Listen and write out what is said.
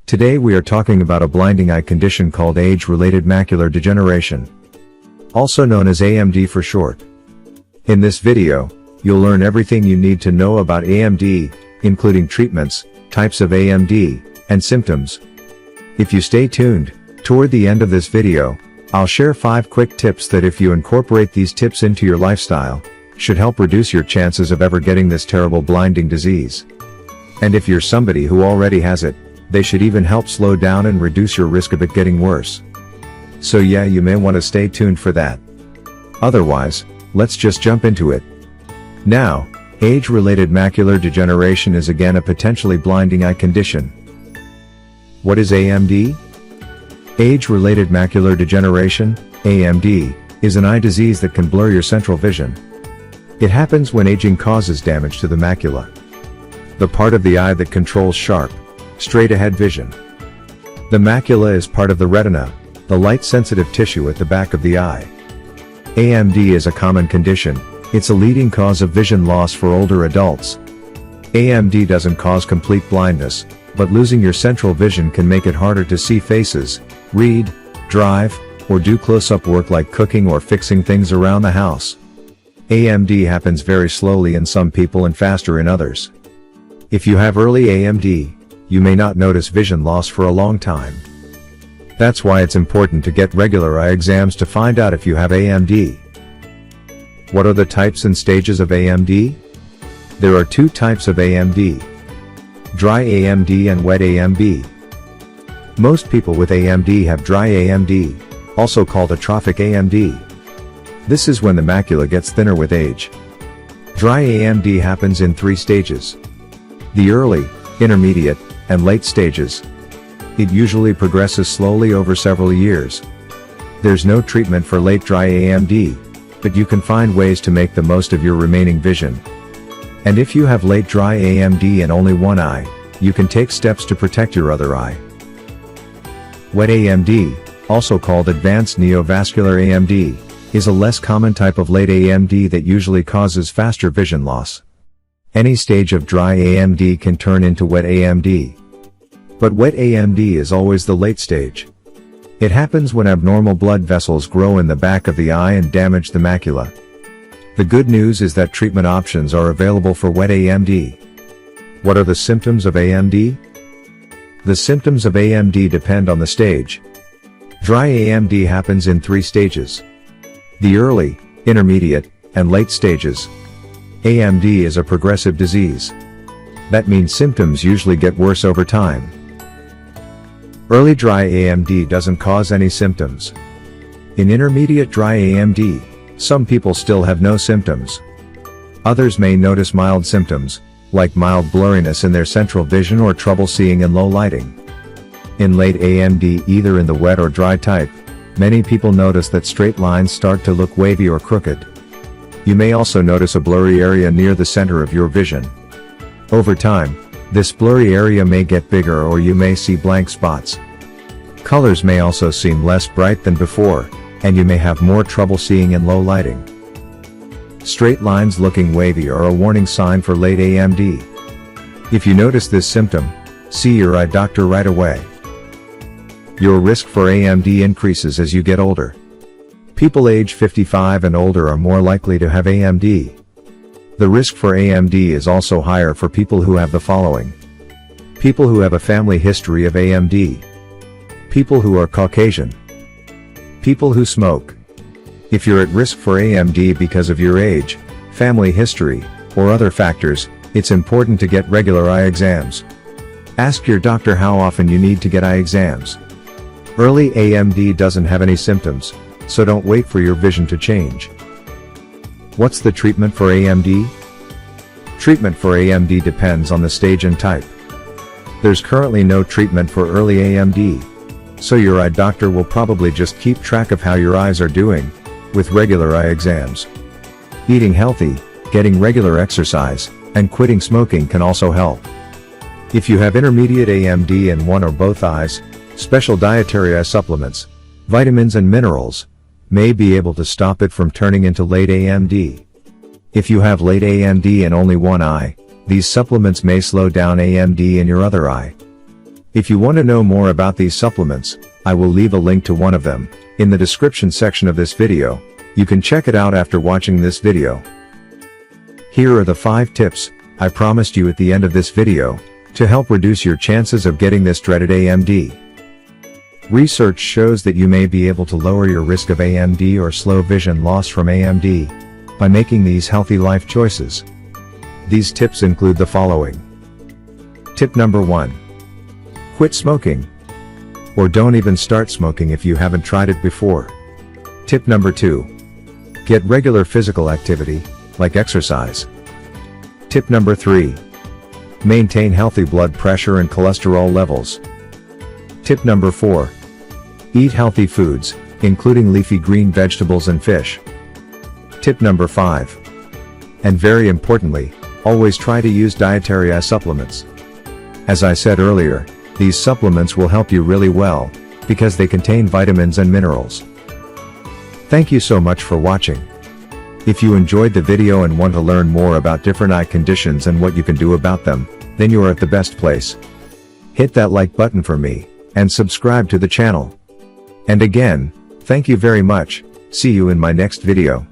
Today we are talking about a blinding eye condition called age-related macular degeneration, also known as AMD for short. In this video, you'll learn everything you need to know about AMD, including treatments, types of AMD, and symptoms. If you stay tuned, toward the end of this video, I'll share 5 quick tips that if you incorporate these tips into your lifestyle, should help reduce your chances of ever getting this terrible blinding disease. And if you're somebody who already has it, they should even help slow down and reduce your risk of it getting worse. So yeah, you may want to stay tuned for that. Otherwise, let's just jump into it. Now, age-related macular degeneration is again a potentially blinding eye condition. What is AMD? Age-related macular degeneration, AMD, is an eye disease that can blur your central vision. It happens when aging causes damage to the macula, the part of the eye that controls sharp, straight-ahead vision. The macula is part of the retina, the light-sensitive tissue at the back of the eye. AMD is a common condition. It's a leading cause of vision loss for older adults. AMD doesn't cause complete blindness, but losing your central vision can make it harder to see faces, read, drive, or do close-up work like cooking or fixing things around the house. AMD happens very slowly in some people and faster in others. If you have early AMD, you may not notice vision loss for a long time. That's why it's important to get regular eye exams to find out if you have AMD. What are the types and stages of AMD? There are 2 types of AMD: dry AMD and wet AMD. Most people with AMD have dry AMD, also called atrophic AMD. This is when the macula gets thinner with age. Dry AMD happens in 3 stages: the early, intermediate, and late stages. It usually progresses slowly over several years. There's no treatment for late dry AMD, but you can find ways to make the most of your remaining vision. And if you have late dry AMD in only one eye, you can take steps to protect your other eye. Wet AMD, also called advanced neovascular AMD, is a less common type of late AMD that usually causes faster vision loss. Any stage of dry AMD can turn into wet AMD. But wet AMD is always the late stage. It happens when abnormal blood vessels grow in the back of the eye and damage the macula. The good news is that treatment options are available for wet AMD. What are the symptoms of AMD? The symptoms of AMD depend on the stage. Dry AMD happens in 3 stages: the early, intermediate, and late stages. AMD is a progressive disease. That means symptoms usually get worse over time. Early dry AMD doesn't cause any symptoms. In intermediate dry AMD, some people still have no symptoms. Others may notice mild symptoms, like mild blurriness in their central vision or trouble seeing in low lighting. In late AMD, either in the wet or dry type, many people notice that straight lines start to look wavy or crooked. You may also notice a blurry area near the center of your vision. Over time, this blurry area may get bigger or you may see blank spots. Colors may also seem less bright than before, and you may have more trouble seeing in low lighting. Straight lines looking wavy are a warning sign for late AMD. If you notice this symptom, see your eye doctor right away. Your risk for AMD increases as you get older. People age 55 and older are more likely to have AMD. The risk for AMD is also higher for people who have the following: people who have a family history of AMD, people who are Caucasian, people who smoke. If you're at risk for AMD because of your age, family history, or other factors, it's important to get regular eye exams. Ask your doctor how often you need to get eye exams. Early AMD doesn't have any symptoms, so don't wait for your vision to change. What's the treatment for AMD? Treatment for AMD depends on the stage and type. There's currently no treatment for early AMD, so your eye doctor will probably just keep track of how your eyes are doing, with regular eye exams. Eating healthy, getting regular exercise, and quitting smoking can also help. If you have intermediate AMD in one or both eyes, special dietary eye supplements, vitamins and minerals, may be able to stop it from turning into late AMD. If you have late AMD in only one eye, these supplements may slow down AMD in your other eye. If you want to know more about these supplements, I will leave a link to one of them in the description section of this video. You can check it out after watching this video. Here are the 5 tips I promised you at the end of this video to help reduce your chances of getting this dreaded AMD. Research shows that you may be able to lower your risk of AMD or slow vision loss from AMD by making these healthy life choices. These tips include the following. Tip number 1. Quit smoking. Or don't even start smoking if you haven't tried it before. Tip number 2. Get regular physical activity, like exercise. Tip number 3. Maintain healthy blood pressure and cholesterol levels. Tip number 4. Eat healthy foods, including leafy green vegetables and fish. Tip number 5. And very importantly, always try to use dietary eye supplements. As I said earlier, these supplements will help you really well, because they contain vitamins and minerals. Thank you so much for watching. If you enjoyed the video and want to learn more about different eye conditions and what you can do about them, then you are at the best place. Hit that like button for me, and subscribe to the channel. And again, thank you very much. See you in my next video.